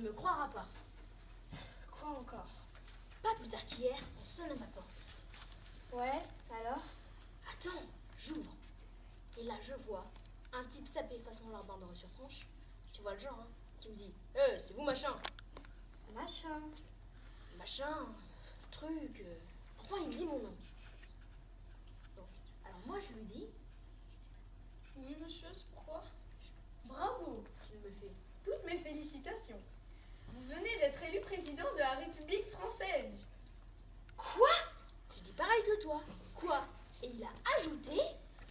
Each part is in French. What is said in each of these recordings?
me croiras pas. Quoi encore? Pas plus tard qu'hier, on sonne à ma porte. Ouais, alors? Attends, j'ouvre. Et là, je vois un type sapé façon larbin dans le surtranche. Tu vois le genre, hein? Qui me dit c'est vous, machin. Machin. Machin, truc. Enfin, il me dit mon nom. Bon, alors moi, je lui dis Oui, monsieur, c'est pourquoi? bravo. Il me fait Toutes mes félicitations. Vous venez d'être élu président de la République française. quoi? Je dis pareil que toi. Quoi? Et il a ajouté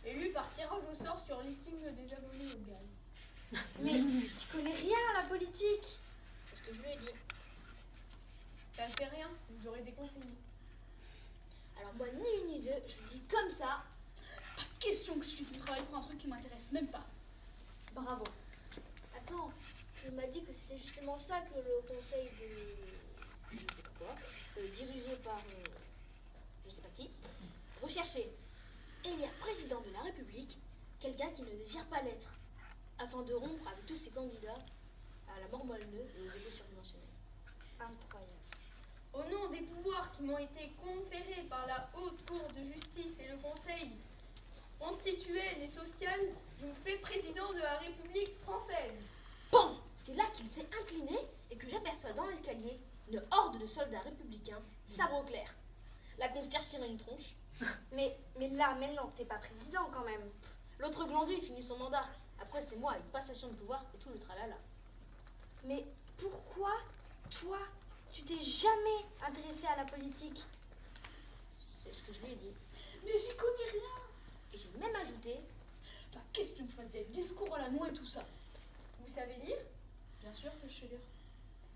Élu par tirage au sort sur listing des abonnés au gaz. Mais tu connais rien à la politique. c'est ce que je lui ai dit. Ça ne fait rien, vous aurez des conseillers. Alors moi, ni une ni deux, je lui dis comme ça. Pas question que je quitte mon travail pour un truc qui m'intéresse même pas. Bravo. Attends, il m'a dit que c'était justement ça que le conseil de... je sais pas quoi, dirigé par... je sais pas qui, recherchait. Élire président de la République, quelqu'un qui ne désire pas l'être, afin de rompre avec tous ces candidats à la mort moelle-neu et aux égos surdimensionnés. Incroyable. Au nom des pouvoirs qui m'ont été conférés par la Haute Cour de justice et le Conseil constitutionnel et social, je vous fais président de la République française. Bon, c'est là qu'il s'est incliné et que j'aperçois dans l'escalier une horde de soldats républicains, sabre au clair. La concierge tire une tronche. Mais là, maintenant, t'es pas président quand même. L'autre glandu, il finit son mandat. Après, c'est moi, avec passation de pouvoir et tout le tralala. Mais pourquoi, toi, tu t'es jamais intéressé à la politique? C'est ce que je lui ai dit. Mais j'y connais rien. Et j'ai même ajouté Pas question que je fasse des discours à la noix et tout ça. Vous savez lire? Bien sûr que je sais lire.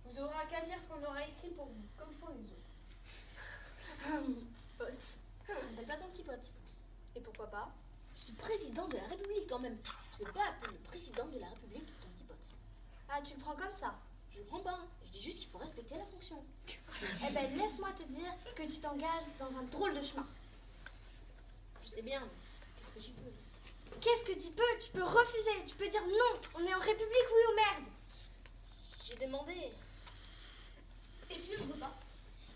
Vous aurez qu'à lire ce qu'on aura écrit pour vous, comme font les autres. Ah, mon petit pote. appelle pas ton petit pote. Et pourquoi pas? Je suis président de la République quand même. Tu peux pas appeler le président de la République ton petit pote. Ah, tu le prends comme ça? Je le prends pas. Hein. Je dis juste qu'il faut respecter la fonction. Eh ben, laisse-moi te dire que tu t'engages dans un drôle de chemin. Je sais bien, mais qu'est-ce que j'y peux? Qu'est-ce que tu peux? Tu peux refuser, tu peux dire non, on est en République, oui ou merde? J'ai demandé. Et si je veux pas?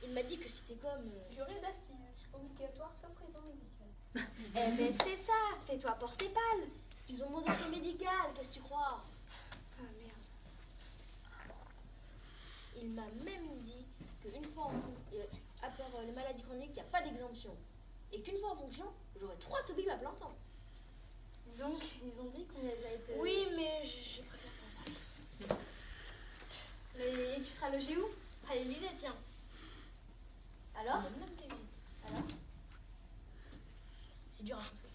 Il m'a dit que c'était comme... Juré d'assises, obligatoire sauf raison médicale. Eh ben c'est ça, fais-toi porter pâle. Ils ont mon dossier médical, qu'est-ce que tu crois? Ah merde. Il m'a même dit qu'une fois en à part les maladies chroniques, il n'y a pas d'exemption. Et qu'une fois en fonction, j'aurai 3 toubibs à plein temps. Donc, ils ont dit qu'on les a été... Oui, mais je préfère pas en parler. Mais tu seras logé où? À l'Élysée, tiens. Alors? Il m'a même fait visite. Alors? C'est dur à chauffer.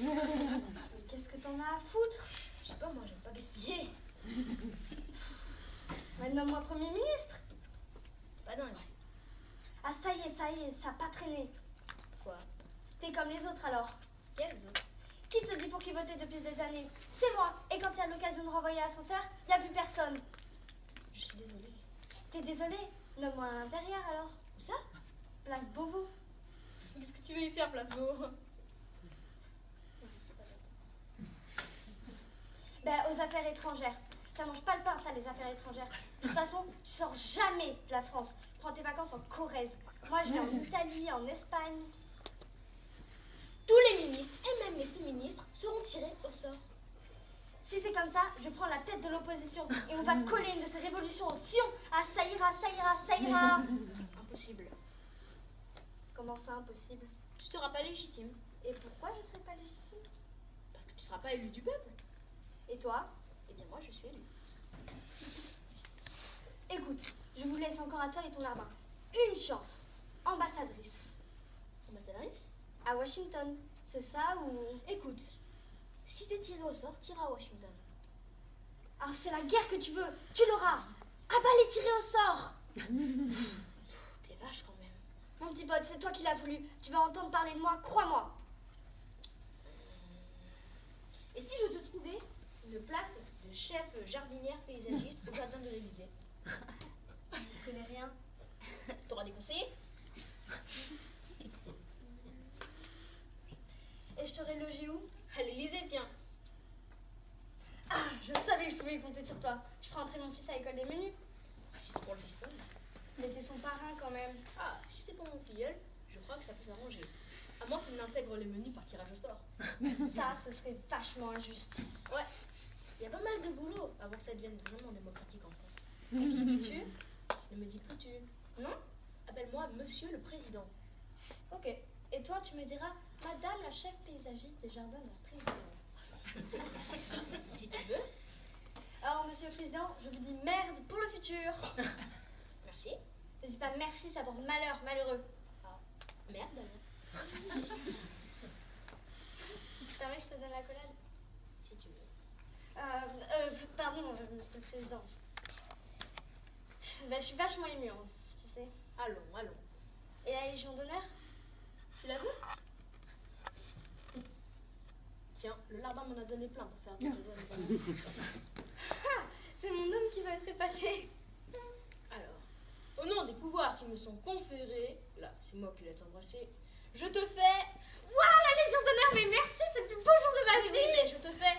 Mais qu'est-ce que t'en as à foutre? Je sais pas, moi, j'aime pas gaspiller. Nomme-moi Premier ministre. Pas dingue. Ah ça y est, ça a pas traîné. Quoi? T'es comme les autres alors. Quels autres? Qui te dit pour qui voter depuis des années? C'est moi. Et quand il y a l'occasion de renvoyer l'ascenseur, il n'y a plus personne. Je suis désolée. T'es désolé? Nomme-moi à l'intérieur alors. Où ça? Place Beauvau. Qu'est-ce que tu veux y faire, Place Beauvau? Ben, aux affaires étrangères. Ça mange pas le pain, ça, les affaires étrangères. De toute façon, tu sors jamais de la France. Prends tes vacances en Corrèze. Moi, je vais en Italie, en Espagne. Tous les ministres et même les sous-ministres seront tirés au sort. Si c'est comme ça, je prends la tête de l'opposition et on va te coller une de ces révolutions au fion. Ah, ça ira, ça ira, ça ira. Impossible. Comment ça, impossible? Tu seras pas légitime. Et pourquoi je serais pas légitime? Parce que tu seras pas élu du peuple. Et toi? Eh bien, moi, je suis élu. Écoute, je vous laisse encore à toi et ton larbin. Une chance. Ambassadrice. Ambassadrice? À Washington. C'est ça ou... Écoute, si t'es tiré au sort, t'iras à Washington. Alors c'est la guerre que tu veux. Tu l'auras. Ah bah les tirer au sort. T'es vache quand même. Mon petit pote, c'est toi qui l'as voulu. Tu vas entendre parler de moi, crois-moi. Et si je te trouvais une place de chef jardinière paysagiste au jardin de l'Élysée? Je connais rien. T'auras des conseillers? Et je serai logé où? À l'Élysée, tiens. Ah, je savais savais que je pouvais compter sur toi. Tu feras entrer mon fils à l'école des menus. Si c'est pour le fiston. Mais t'es son parrain quand même. Ah, si c'est pour mon filleul, je crois que ça peut s'arranger. À moins qu'il n'intègre les menus par tirage au sort. Ça, ce serait vachement injuste. Ouais, il y a pas mal de boulot avant que ça devienne vraiment démocratique en France. Tu Ne me dis plus tu. Non, appelle-moi Monsieur le Président. Ok. Et toi, tu me diras Madame la chef paysagiste des jardins de la présidence. Si tu veux. Alors, Monsieur le Président, je vous dis merde pour le futur. Merci. Ne dis pas merci, ça porte malheur, malheureux. Merde alors. Tu permets que je te donne la collade? Si tu veux. Pardon, Monsieur le Président. Ben, je suis vachement émue, hein, tu sais. Allons, allons. Et la Légion d'honneur? Tu la veux? Tiens, le larbin m'en a donné plein pour faire des doigts. C'est mon homme qui va être épaté. Alors, au nom des pouvoirs qui me sont conférés, là, c'est moi qui l'ai embrassé, je te fais... Waouh, la Légion d'honneur, mais merci, c'est le plus beau jour de ma Oui, vie. mais je te fais...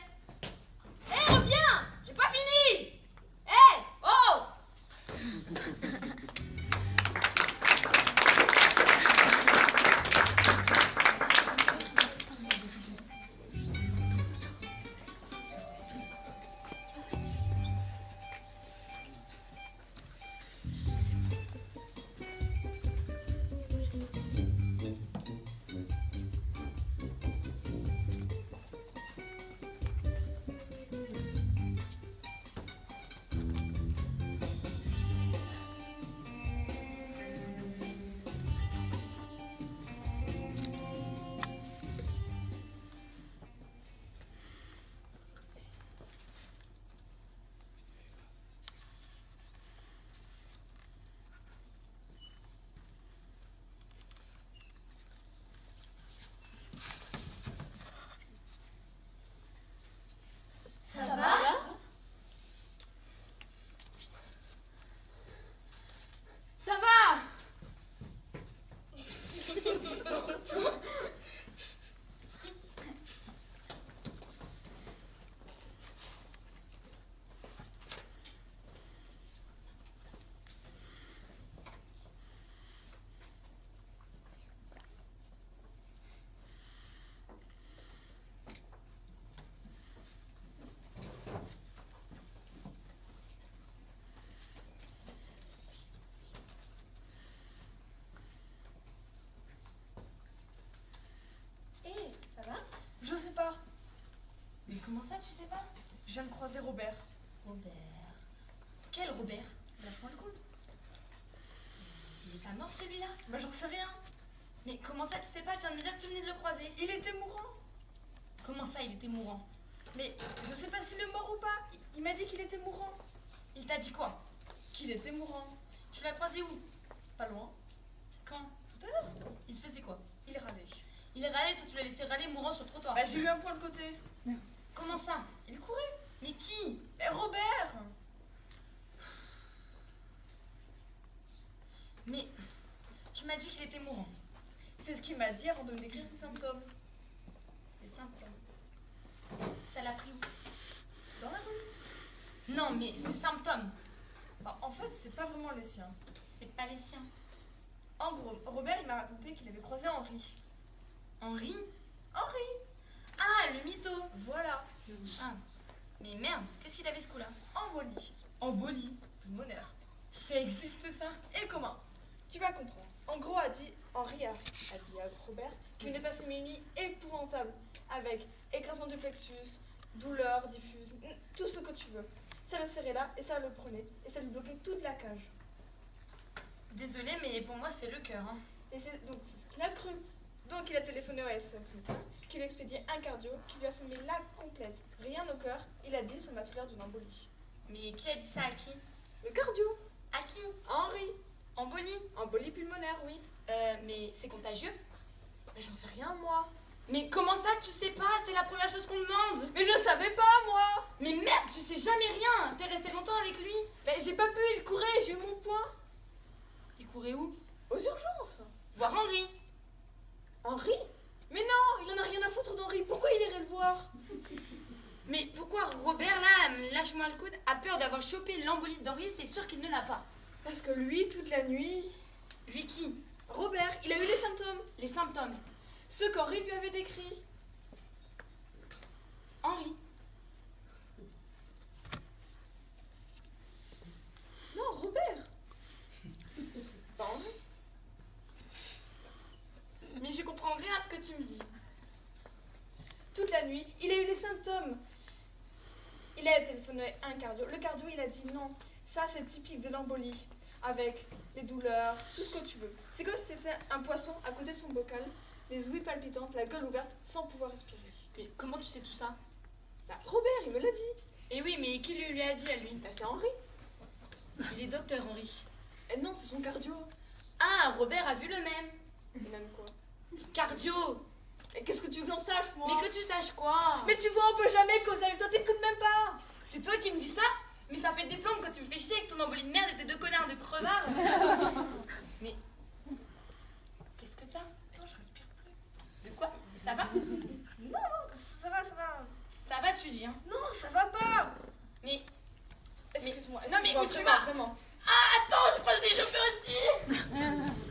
Hé, reviens! J'ai pas fini! Hé! Oh! Ça va? Ça va? Ça va? Je sais pas. Mais comment ça, tu sais pas? Je viens de croiser Robert. Robert. Quel Robert? Lâche-moi le coude. Il est pas mort celui-là? Bah j'en sais rien. Mais comment ça, tu sais pas? Tu viens de me dire que tu venais de le croiser. Il était mourant. Comment ça, il était mourant? Mais je sais pas s'il est mort ou pas. Il m'a dit qu'il était mourant. Il t'a dit quoi? Qu'il était mourant. Tu l'as croisé où? Pas loin. Quand? Tout à l'heure. Il faisait quoi? Il râlait. Il est râlé, toi tu l'as laissé râler mourant sur le trottoir. Bah j'ai eu un point de côté. Comment ça? Il courait. Mais qui? Mais Robert. Mais tu m'as dit qu'il était mourant. C'est ce qu'il m'a dit avant de me décrire ses symptômes. C'est simple. Ça l'a pris où? Dans la rue. Non, mais ses symptômes. Bah, en fait, c'est pas vraiment les siens. C'est pas les siens. En gros, Robert il m'a raconté qu'il avait croisé Henri. Henri? Henri. Ah, le mytho. Voilà. Ah. Mais merde, qu'est-ce qu'il avait ce coup-là? Embolie. Embolie. Pulmonaire. Ça existe ça? Et comment? Tu vas comprendre. En gros, Henri a dit à Robert qu'il venait passer une nuit épouvantable avec écrasement du plexus, douleur diffuse, tout ce que tu veux. Ça le serrait là et ça le prenait et ça lui bloquait toute la cage. Désolée, mais pour moi c'est le cœur. Hein. Et c'est ce qu'il a cru. Donc il a téléphoné au SOS médecin, qui lui a expédié un cardio, qui lui a filmé la complète. Rien au cœur. Il a dit ça m'a tout l'air d'une embolie. Mais qui a dit ça à qui? Le cardio. À qui? Henri. Embolie? Embolie pulmonaire, oui. Mais c'est contagieux? Mais j'en sais rien moi. Mais comment ça tu sais pas? C'est la première chose qu'on demande. Mais je savais pas moi. Mais merde, tu sais jamais rien. T'es resté longtemps avec lui. Mais j'ai pas pu, il courait, j'ai eu mon point. Il courait où? Aux urgences. Voir Henri. Henri? Mais non, il en a rien à foutre d'Henri. Pourquoi il irait le voir? Mais pourquoi Robert là Madame, lâche-moi le coude, a peur d'avoir chopé l'embolie d'Henri, c'est sûr qu'il ne l'a pas. Parce que lui, toute la nuit... Lui qui? Robert, il a eu les symptômes. Les symptômes. Ceux qu'Henri lui avait décrits. Henri. Non, Robert. Pas Henri. Mais je comprends rien à ce que tu me dis. Toute la nuit, il a eu les symptômes. Il a téléphoné à un cardio. Le cardio, il a dit non. Ça, c'est typique de l'embolie. Avec les douleurs, tout ce que tu veux. C'est comme si c'était un poisson à côté de son bocal, les ouïes palpitantes, la gueule ouverte, sans pouvoir respirer. Mais comment tu sais tout ça? Bah, Robert, il me l'a dit. Eh oui, mais qui lui a dit à lui? Bah, c'est Henri. Il est docteur, Henri. Eh non, c'est son cardio. Ah, Robert a vu le même. Et même quoi? Cardio. Et qu'est-ce que tu veux que j'en sache, moi? Mais que tu saches quoi? Mais tu vois, on peut jamais causer avec toi, t'écoutes même pas. C'est toi qui me dis ça? Mais ça fait des plombes quand tu me fais chier avec ton embolie de merde et tes deux connards de crevards. Mais qu'est-ce que t'as? Attends, je respire plus. De quoi? Ça va? Non, ça va, ça va. Ça va, tu dis, hein? Non, ça va pas. Mais Excuse-moi, non, mais où tu vraiment, vas? vraiment. ah, attends, je crois que je l'ai chopé aussi.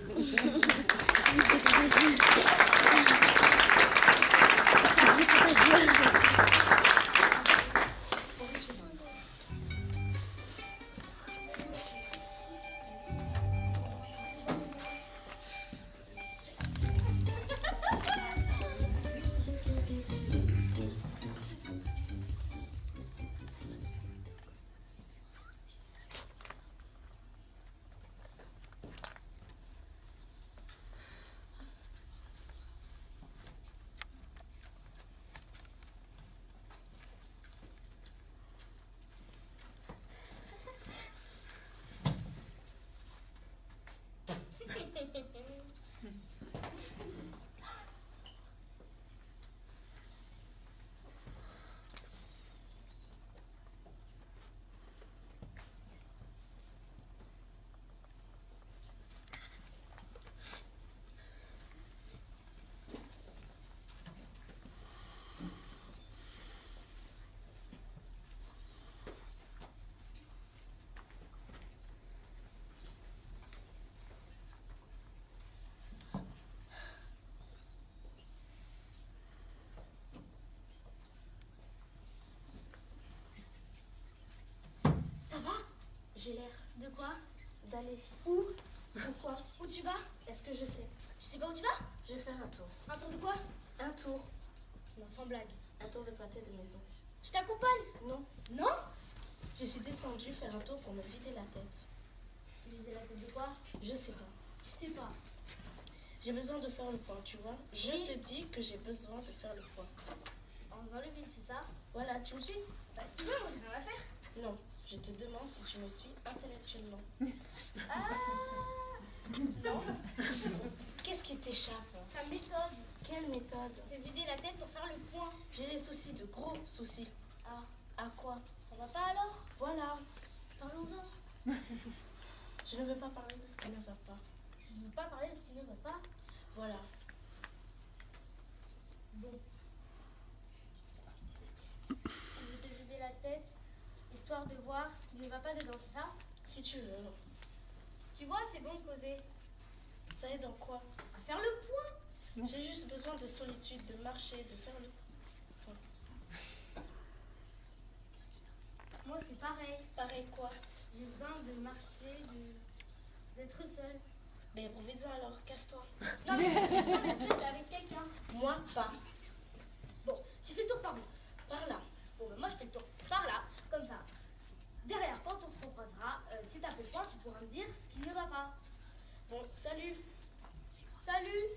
Ça va? J'ai l'air De quoi? d'aller. Où? Pourquoi? Où tu vas? Est-ce que je sais? Tu sais pas où tu vas? Je vais faire un tour. Un tour de quoi? Un tour. Non, sans blague. Un tour de pâté de maison. Je t'accompagne. Non. Non? Je suis descendue faire un tour pour me vider la tête. Tu disais la tête de quoi? Je sais pas. Tu sais pas. J'ai besoin de faire le point, tu vois. Je Oui. te dis que j'ai besoin de faire le point. En faisant le vide, c'est ça? Voilà, tu me suis? Bah, si tu veux, moi j'ai rien à faire. Non. Je te demande si tu me suis intellectuellement. Ah! Non. Qu'est-ce qui t'échappe? Ta méthode. Quelle méthode? Te vider la tête pour faire le point. J'ai des soucis, de gros soucis. Ah, À quoi? ça va pas alors? Voilà. Parlons-en. Je ne veux pas parler de ce qui ne va pas. Tu ne veux pas parler de ce qui ne va pas? Voilà. Bon. Tu veux te vider la tête, histoire de voir ce qui ne va pas dedans, c'est ça? Si tu veux. Tu vois, c'est bon de causer. Ça aide en quoi? À faire le point. J'ai juste besoin de solitude, de marcher, de faire le point. Moi, c'est pareil. Pareil quoi? J'ai besoin de marcher, d'être seule. Ben profite-en alors, casse-toi. Non, mais c'est pas d'être seule, mais avec quelqu'un. Moi pas. Bon, tu fais le tour par où? Par là. Bon, ben moi, je fais le tour par là, comme ça. Derrière, quand on se recroisera, si t'as fait le point, tu pourras me dire ce qui ne va pas. Bon, salut. Salut!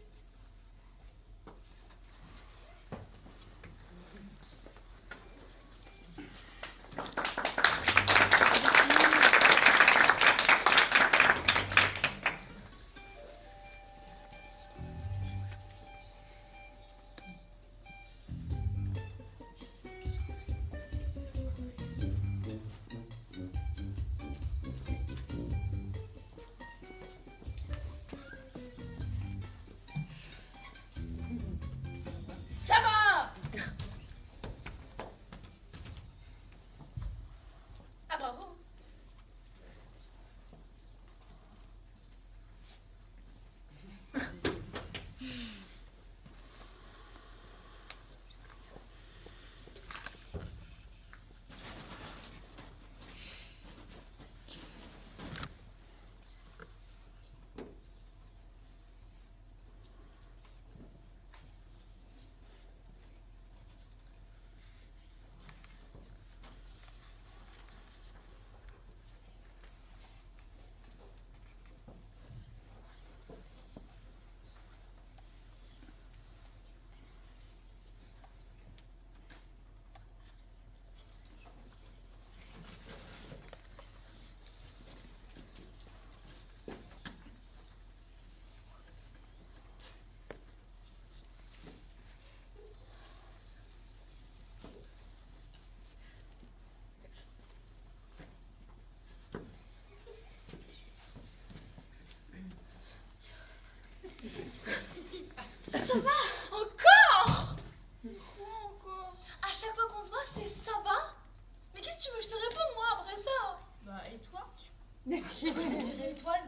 Je te dirais étoile.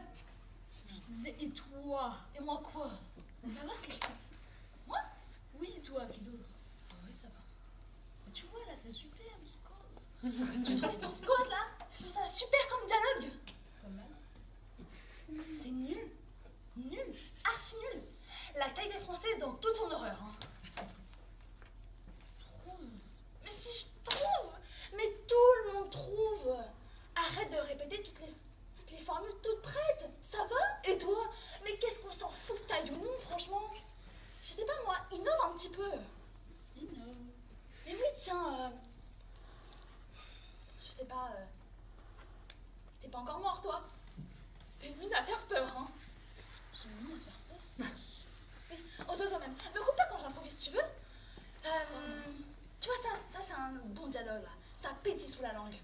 Je te disais et toi? Et moi quoi? Ça va? Moi? Oui, toi, qui d'autre? Ah oui, ça va. Mais tu vois, là, c'est super, le score. Tu trouves pour Scott, là? Je trouve ça super comme dialogue. Pas mal. C'est nul. Nul. Archi nul. La qualité française dans toute son horreur. Hein. Je trouve. Mais si je trouve. Mais tout le monde trouve. Arrête de répéter toutes les formules toutes prêtes. Ça va? Et toi? Mais qu'est-ce qu'on s'en fout que t'ailles ou non, franchement? Je sais pas moi, innove un petit peu. Innove. Mais oui, tiens, je sais pas, t'es pas encore mort, toi? T'es une mine à faire peur, hein? J'ai une mine à faire peur? Oui, ose toi-même. Me coupe pas quand j'improvise, tu veux? Tu vois, ça c'est un bon dialogue, là. Ça pétille sous la langue.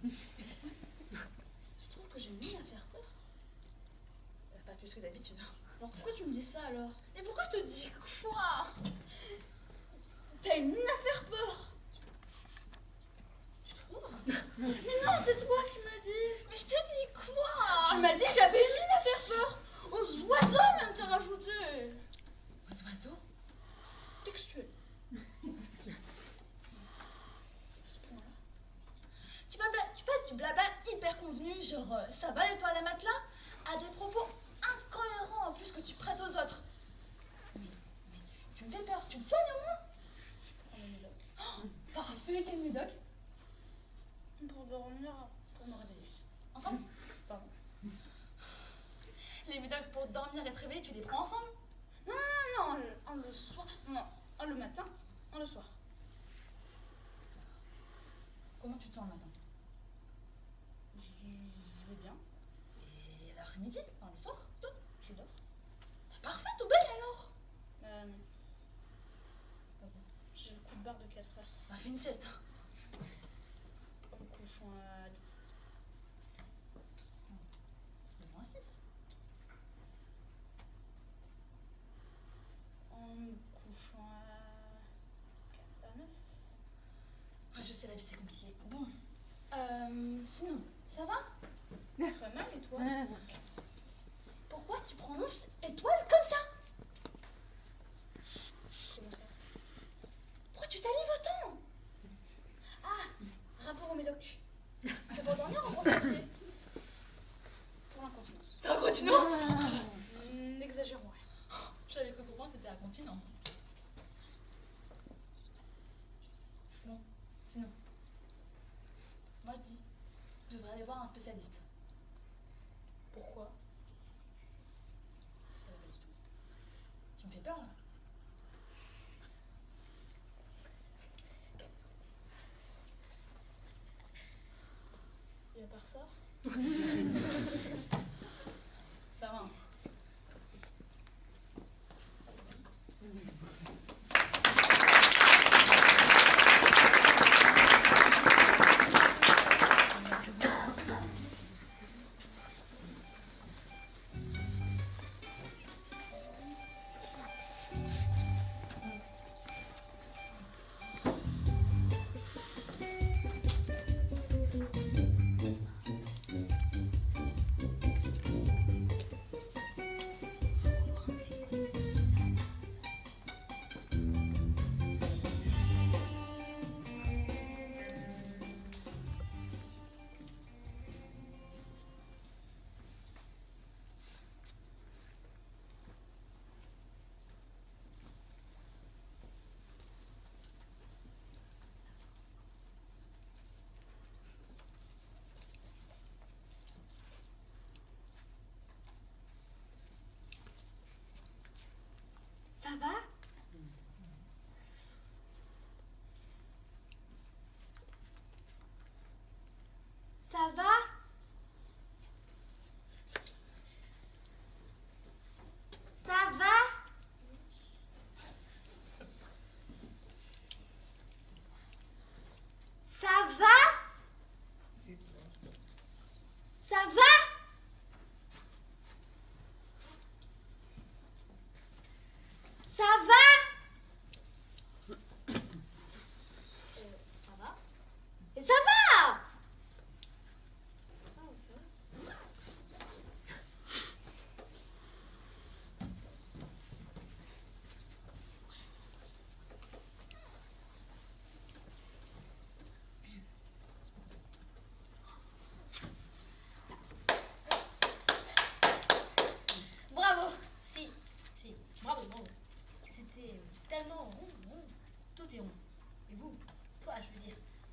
Je trouve que j'ai une mine à faire peur. Pas plus que d'habitude. Alors pourquoi tu me dis ça, alors? Et pourquoi je te dis quoi? T'as une mine à faire peur. Tu trouves? Mais non, c'est toi qui m'as dit. Mais je t'ai dit quoi? Tu m'as dit que j'avais une mine à faire peur. Aux oiseaux même t'as rajouté. Aux oiseaux? Textuel. À ce point-là. Tu passes du blabla hyper convenu, genre ça va les toiles à matelas, à des propos incohérents en plus que tu prêtes aux autres. Mais tu me fais peur. Tu te soignes au moins? Je prends le médoc. Oh, parfait, quel médoc? Pour dormir, pour me réveiller. Ensemble? Pardon. Les médocs pour dormir et te réveiller, tu les prends ensemble? Non, non, non, non, le soir. Non, un le matin, un le soir. Comment tu te sens le matin? Je vais bien. Et l'après-midi, enfin le soir, toi, je dors. Bah, parfait, tout belle alors. Non. Pas bon. J'ai le coup de barre de 4 heures. Bah fais une sieste. En me couchant à 9h06. En me couchant à 9. Ouais, je sais, la vie c'est compliqué. Bon. Sinon, ça va? Pas mal, et toi? Pourquoi tu prononces étoile comme ça? Comment ça? Pourquoi tu salives autant? Ah, rapport au médoc. C'est pour dormir ou pour t'habiller? Pour l'incontinence. T'es incontinent? N'exagérons rien. J'avais cru comprendre que t'étais incontinent. Bon, sinon. Moi je dis, tu devrais aller voir un spécialiste. Pourquoi? Je savais pas du tout. Tu me fais peur là. Et à part ça? Ça va. Hein.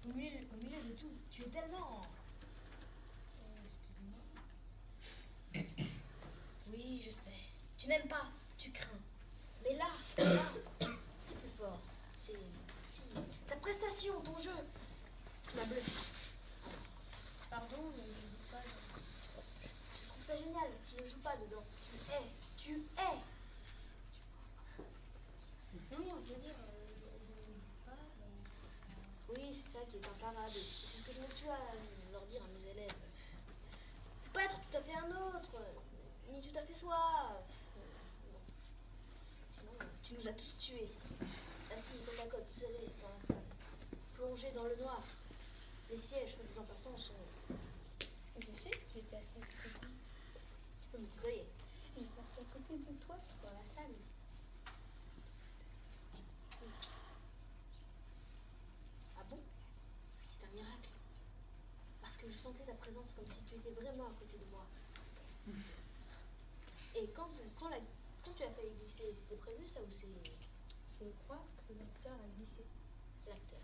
au milieu de tout, tu es tellement... excusez-moi. Oui, je sais. Tu n'aimes pas, tu crains. Mais là, c'est plus fort. C'est ta prestation, ton jeu. Tu m'as bluffé. pardon, mais je ne dis pas... Je trouve ça génial. Tu ne joues pas dedans. Tu es. Non, je veux dire, je ne joue pas... Oui, c'est ça qui est imparable. C'est ce que je me tue à leur dire à mes élèves. Faut pas être tout à fait un autre, ni tout à fait soi. Bon. Sinon, tu nous as tous tués. Assis comme la côte serrée dans la salle, plongés dans le noir. Les sièges, soi-disant passants, sont... Je sais, j'étais assis à côté de toi. Tu peux me tutoyer. J'étais assis à côté de toi dans la salle. Ah bon? C'est un miracle. Parce que je sentais ta présence comme si tu étais vraiment à côté de moi. Et quand tu as failli glisser, c'était prévu ça ou c'est Je crois que l'acteur a glissé. l'acteur?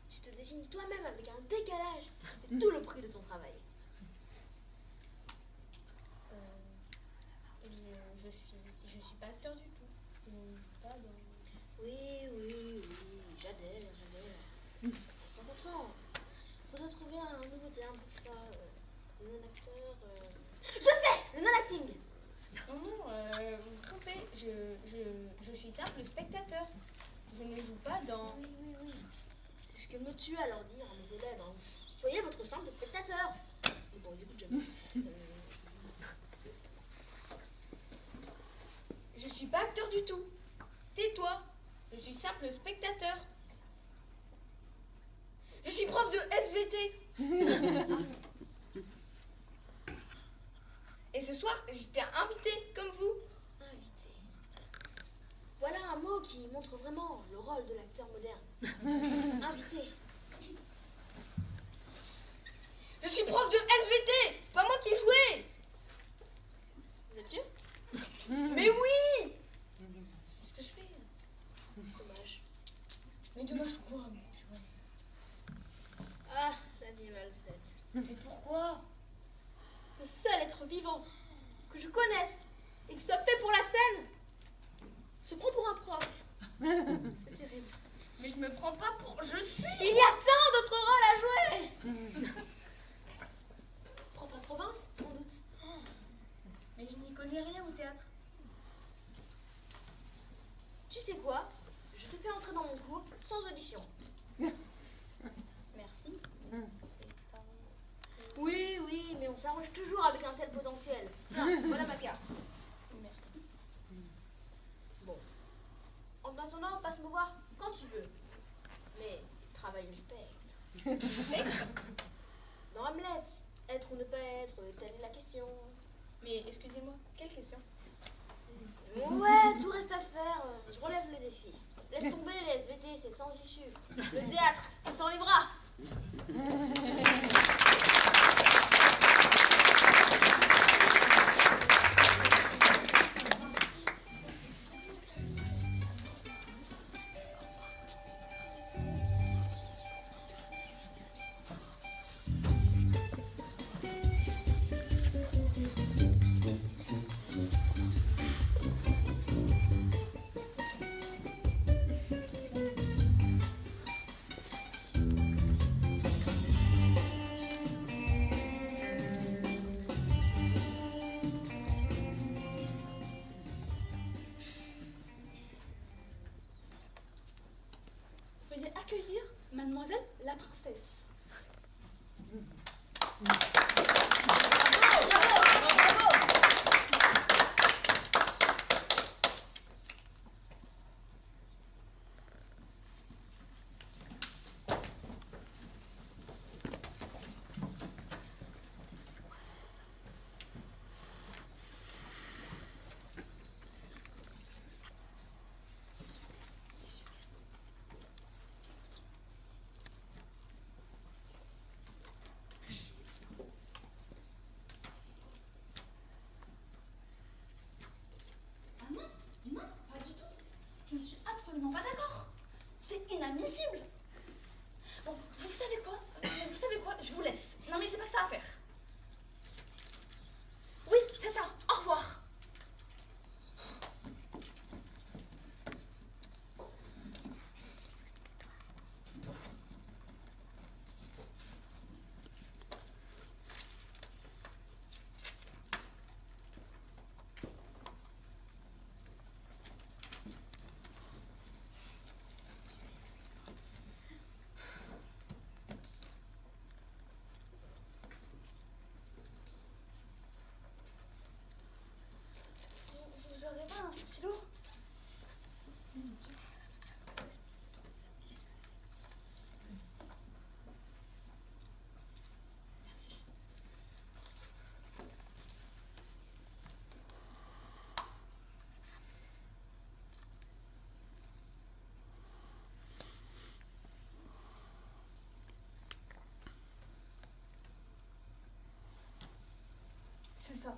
Tu te dessines toi-même avec un décalage qui fait tout le prix de ton travail. Je suis pas acteur du tout. Je ne joue pas dans... Oui, j'adhère. À 100%. Faudrait trouver un nouveau terme pour ça. Le non-acteur... Je sais! Le non-acting! Non, vous vous trompez. Je suis simple spectateur. Je ne joue pas dans... Oui. C'est ce que me tue à leur dire à mes élèves. Hein. Soyez votre simple spectateur. Bon, du coup, jamais. Je suis pas acteur du tout. Tais-toi. Je suis simple spectateur. Je suis prof de SVT. Et ce soir, j'étais invitée comme vous. Invité. Voilà un mot qui montre vraiment le rôle de l'acteur moderne. Invité. Je suis prof de SVT. C'est pas moi qui ai joué. Vous êtes sûr? Mais oui. C'est ce que je fais. Dommage. Mais dommage quoi? Ah, la vie est mal faite. Mais pourquoi? Le seul être vivant que je connaisse et que ça fait pour la scène se prend pour un prof. C'est terrible. Mais je me prends pas pour... Je suis... Il y a tant d'autres rôles à jouer. Prof en province, sans doute. Mais je n'y connais rien au théâtre. Tu sais quoi? Je te fais entrer dans mon cours sans audition. Merci. Oui, mais on s'arrange toujours avec un tel potentiel. Tiens, voilà ma carte. Merci. Bon. En attendant, passe me voir quand tu veux. Mais travaille le spectre. Spectre? Dans Hamlet, être ou ne pas être, telle est la question. Mais excusez-moi, quelle question? Ouais, tout reste à faire. Je relève le défi. Laisse tomber les SVT, c'est sans issue. Le théâtre, c'est dans les bras. Veuillez accueillir mademoiselle la princesse.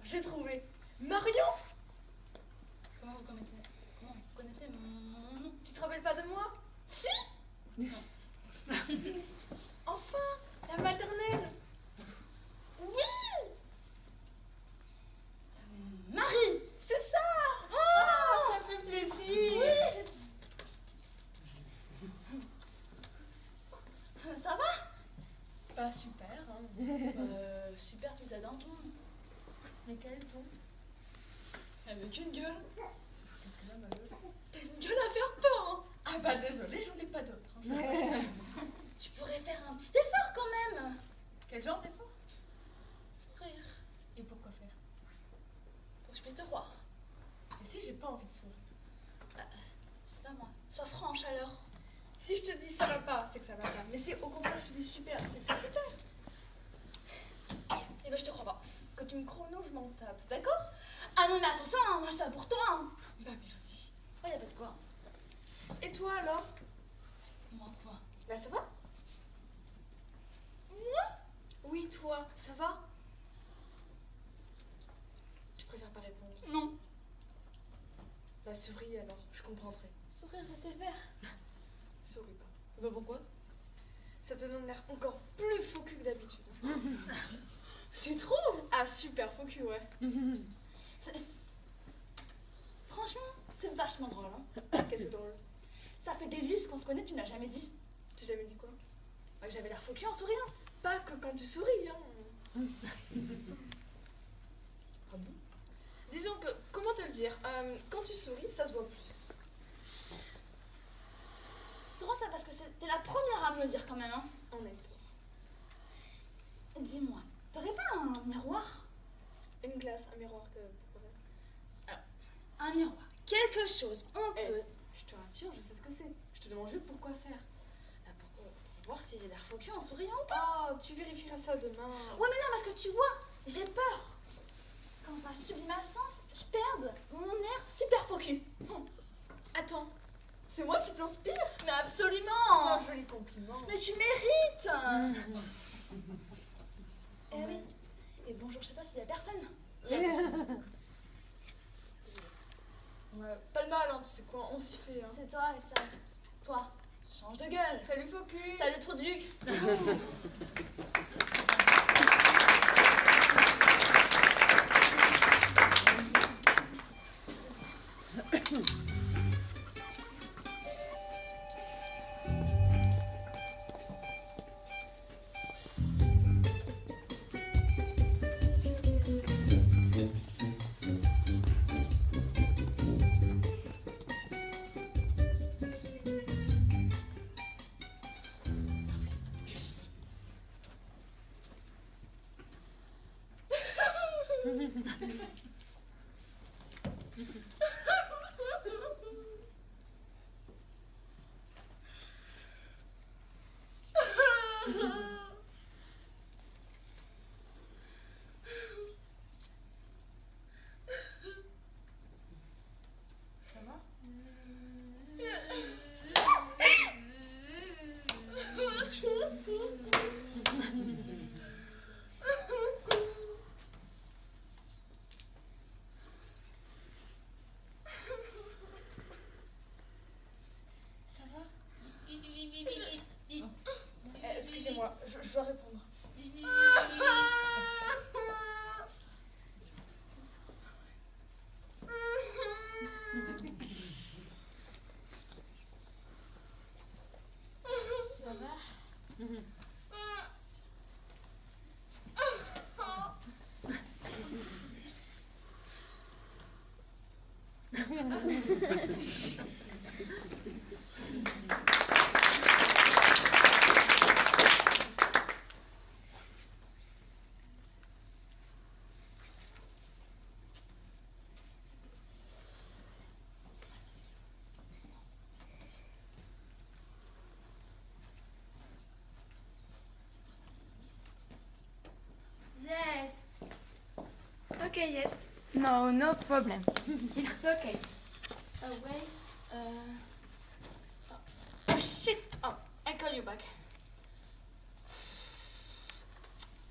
j'ai trouvé. Marion! Comment vous connaissez mon nom? Tu te rappelles pas de moi? Si. Enfin, la maternelle! Oui. Marie. C'est ça! Oh, ça fait plaisir! Ça va? Pas super, hein. Super, tu sais d'un ton. Mais quel ton? Avec une gueule. Qu'est-ce que là, ma gueule? T'as une gueule à faire peur, hein. Ah bah désolée, j'en ai pas d'autres. Hein. Tu pourrais faire un petit effort quand même. Quel genre d'effort? Sourire. Et pourquoi faire? Pour que je puisse te croire. Et si j'ai pas envie de sourire? Je sais pas moi. Sois franche alors. Si je te dis ça va pas, c'est que ça va pas. Mais si au contraire je te dis super, c'est que c'est super. Eh ben je te crois pas. Quand tu me chrono, je m'en tape, d'accord? Ah non mais attention, hein, moi je ça pour toi. Hein. Bah merci. Oh, y a pas de quoi. Et toi alors? Moi quoi? Là ça va? Moi? Oui toi, ça va? Tu préfères pas répondre? Non. Bah souris alors, je comprendrai. Sourire, je sais faire. Souris pas. Bah pourquoi? Ça te donne l'air encore plus faux cul que d'habitude. Tu trouves? Ah super faux cul, ouais. Franchement, c'est vachement drôle. Hein. Qu'est-ce que c'est drôle? Ça fait des lustres qu'on se connaît, tu me l'as jamais dit. Tu jamais dit quoi? Bah, que j'avais l'air faux cul en souriant. Pas que quand tu souris, hein. Ah bon? Disons que, comment te le dire, quand tu souris, ça se voit plus. C'est drôle ça parce que t'es la première à me le dire quand même. Hein. On aime trop. Dis-moi, t'aurais pas un miroir? Une glace, un miroir que... Un miroir, quelque chose, on Eh, peut... je te rassure, je sais ce que c'est. Je te demande juste pourquoi faire. Bah, pour voir si j'ai l'air faux cul en souriant ou pas. Oh, tu vérifieras ça demain. Ouais mais non parce que tu vois, j'ai peur. Quand ma sublimation, je perde mon air super faux cul. Attends, c'est moi qui t'inspire? Mais C'est absolument. un joli compliment. Mais tu mérites. Eh oui. Et bonjour chez toi s'il y a personne. Ouais, pas de mal, hein, tu sais quoi, on s'y fait. Hein. C'est toi et ça. Toi, change de gueule. Salut faux cul. Salut trou de duc. Ça va? Ça va? Excusez-moi, je dois répondre. Ça va? Yes. Okay, yes. No, no problem. It's okay. Wait. Oh shit. Oh, I call you back.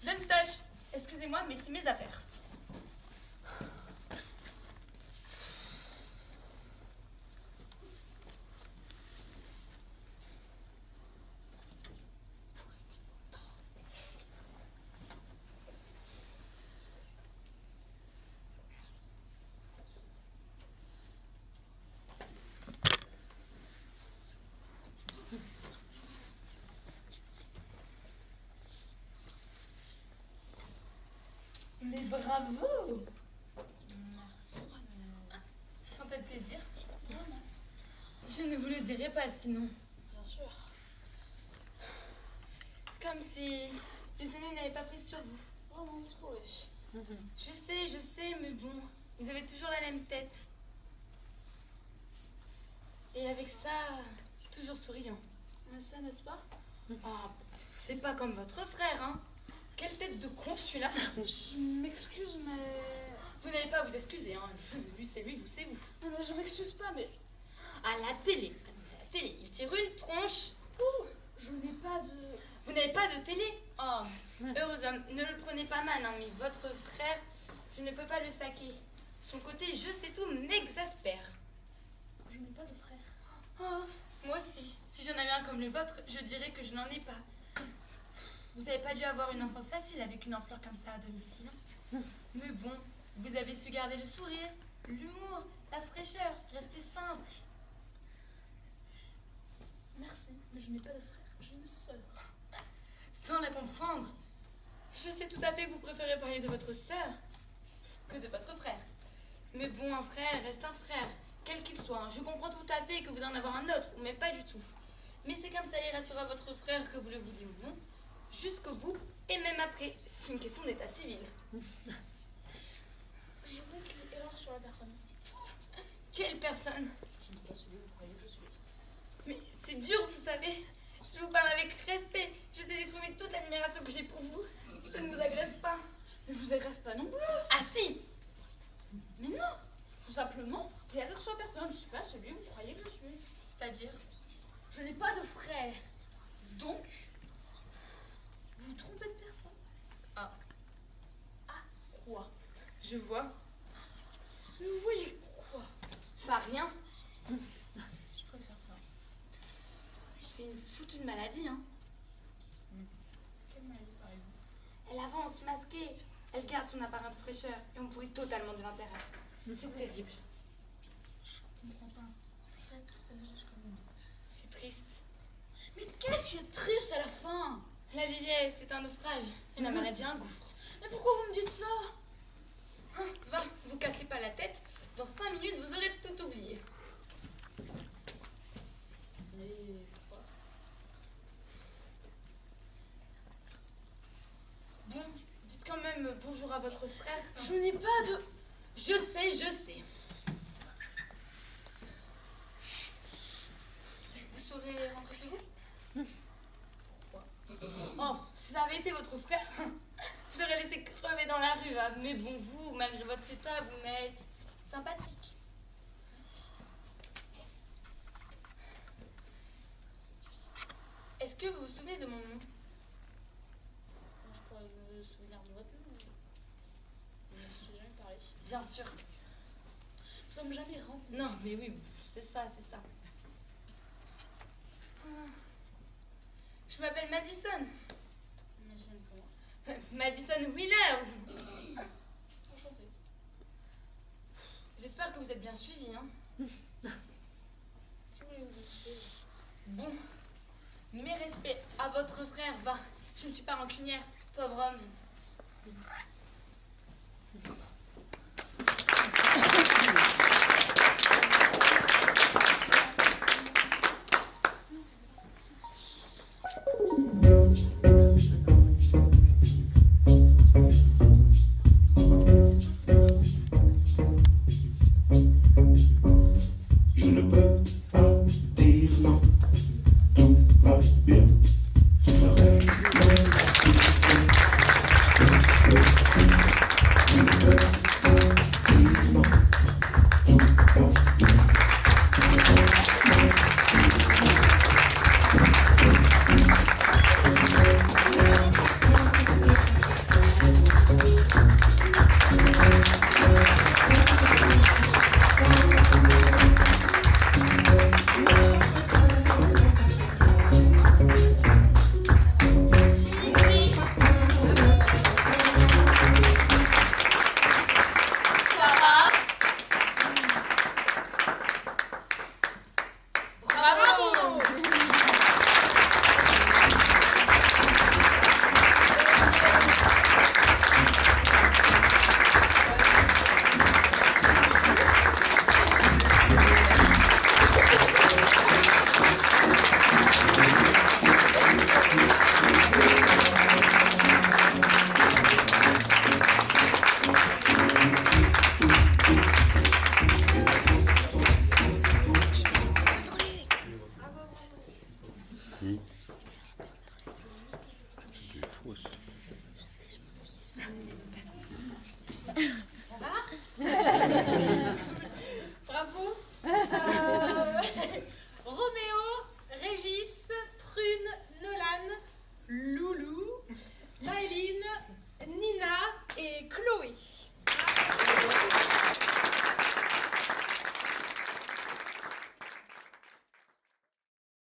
Jeune Toche, excusez-moi, mais c'est mes affaires. Mais bravo! C'est un tel plaisir. Je ne vous le dirai pas sinon. Bien sûr. C'est comme si les années n'avaient pas pris sur vous. Vraiment trop, wesh. Je sais, mais bon, vous avez toujours la même tête. Et avec ça, toujours souriant. Mais ça, n'est-ce pas? Ah, c'est pas comme votre frère, hein. Quelle tête de con celui-là. Je m'excuse, mais... Vous n'allez pas vous excuser, hein. Lui, c'est lui, vous, c'est vous. Non, mais je m'excuse pas, mais... À la télé, il tire une tronche. Ouh. Je n'ai pas de... Vous n'avez pas de télé? Oh, heureux homme, ne le prenez pas mal, hein, mais votre frère, je ne peux pas le saquer. Son côté je sais tout m'exaspère. Je n'ai pas de frère. Oh, moi aussi, si j'en avais un comme le vôtre, je dirais que je n'en ai pas. Vous n'avez pas dû avoir une enfance facile avec une enflure comme ça à domicile. Mais bon, vous avez su garder le sourire, l'humour, la fraîcheur, rester simple. Merci, mais je n'ai pas de frère. J'ai une sœur. Sans la comprendre, je sais tout à fait que vous préférez parler de votre sœur que de votre frère. Mais bon, un frère reste un frère, quel qu'il soit. Je comprends tout à fait que vous en avoir un autre, ou même pas du tout. Mais c'est comme ça, il restera votre frère, que vous le vouliez ou non, jusqu'au bout, et même après. C'est une question d'état civil. Je veux qu'il y ait erreur sur la personne. Quelle personne? Je ne suis pas celui que vous croyez que je suis. Mais c'est dur, vous savez. Je vous parle avec respect. J'essaie d'exprimer toute l'admiration que j'ai pour vous. Je ne vous agresse pas. Mais je vous agresse pas non plus. Ah si! Mais non! Tout simplement, il y a erreur sur la personne. Je ne suis pas celui que vous croyez que je suis. C'est-à-dire? Je n'ai pas de frère. Donc, vous vous trompez de personne. Ah. Ah, quoi? Je vois. Mais vous voyez quoi? Pas rien. Je préfère ça. C'est une foutue maladie, hein. Quelle maladie parlez-vous? Elle avance masquée. Elle garde son apparente fraîcheur et on pourrit totalement de l'intérieur. C'est terrible. Je ne comprends pas. Très triste comme vous. C'est triste. Mais qu'est-ce qui est triste à la fin? La vieillesse, c'est un naufrage. Et la maladie, un gouffre. Mais pourquoi vous me dites ça? Hein, va, vous cassez pas la tête. Dans 5 minutes, vous aurez tout oublié. Bon, dites quand même bonjour à votre frère. Je n'ai pas de... Je sais. Vous saurez rentrer chez vous? Pourquoi? Oh, si ça avait été votre frère, je l'aurais laissé crever dans la rue. Hein. Mais bon, vous, malgré votre état, vous m'êtes sympathique. Est-ce que vous vous souvenez de mon nom? Je pourrais me souvenir de votre nom. Je ne me suis jamais parlé. Bien sûr. Nous sommes jamais rencontrés. Non, mais oui, c'est ça. Je m'appelle Madison. Imagine comment. Madison Wheelers. Enchantée. J'espère que vous êtes bien suivis, hein. Que voulez-vous dire? Bon, mes respects à votre frère, va. Je ne suis pas rancunière, pauvre homme. Je ne peux pas dire non, tout va bien. Je rêve de la Bravo. Roméo, Régis, Prune, Nolan, Loulou, Maëline, Nina et Chloé.